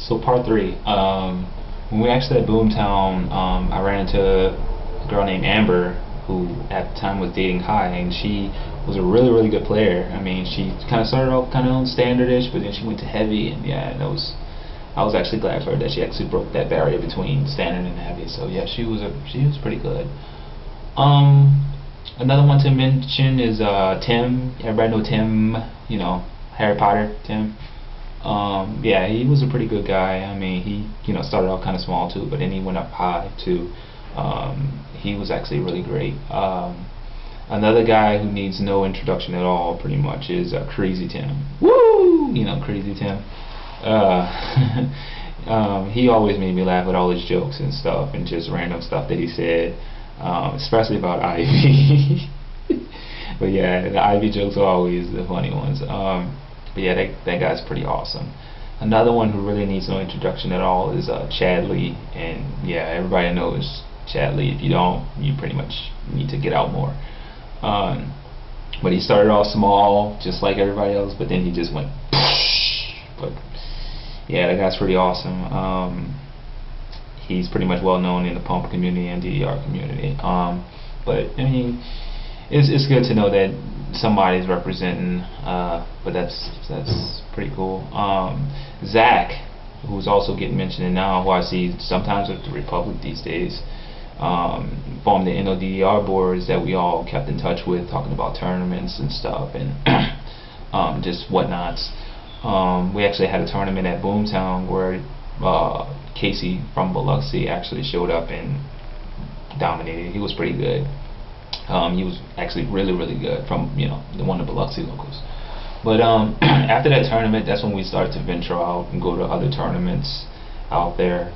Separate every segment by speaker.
Speaker 1: So part three. When we were actually at Boomtown, I ran into a girl named Amber who at the time was dating Kai, and she was a really good player. I mean, she kind of started off kind of on standardish, but then she went to heavy, and yeah, I was actually glad for her that she actually broke that barrier between standard and heavy. So yeah, she was pretty good. Another one to mention is Tim. Everybody know Tim, Harry Potter, Tim. Yeah, he was a pretty good guy. I mean, he started off kind of small too, but then he went up high too. He was actually really great. Another guy who needs no introduction at all, pretty much, is Crazy Tim. Woo! Crazy Tim. He always made me laugh with all his jokes and stuff, and just random stuff that he said, especially about Ivy. But yeah, the Ivy jokes are always the funny ones. But yeah, that guy's pretty awesome. Another one who really needs no introduction at all is Chad Lee, and yeah, everybody knows Chad Lee. If you don't, you pretty much need to get out more. But he started off small, just like everybody else, but then he just went. But yeah, that guy's pretty awesome. He's pretty much well known in the pump community and DDR community. But I mean, it's good to know that somebody's representing. But that's pretty cool. Zach, who's also getting mentioned now, who I see sometimes with the Republic these days, formed the NODDR boards that we all kept in touch with, talking about tournaments and stuff, and just whatnots. We actually had a tournament at Boomtown where Casey from Biloxi actually showed up and dominated. He was pretty good. He was actually really good from the one of the Biloxi locals. But after that tournament, that's when we started to venture out and go to other tournaments out there.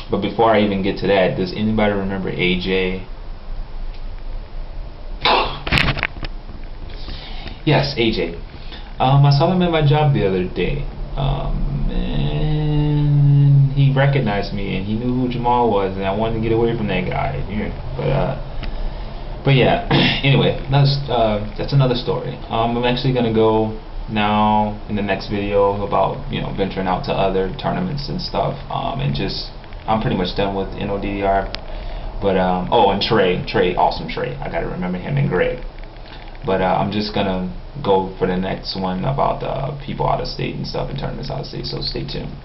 Speaker 1: But before I even get to that, does anybody remember AJ? Yes, AJ. I saw him at my job the other day, and he recognized me, and he knew who Jamal was, and I wanted to get away from that guy. But yeah. Anyway, that's another story. I'm actually gonna go now in the next video about venturing out to other tournaments and stuff, and just I'm pretty much done with NODDR. But oh, and Trey, awesome Trey. I gotta remember him, and Greg. But I'm just gonna go for the next one about people out of state and stuff and tournaments out of state. So stay tuned.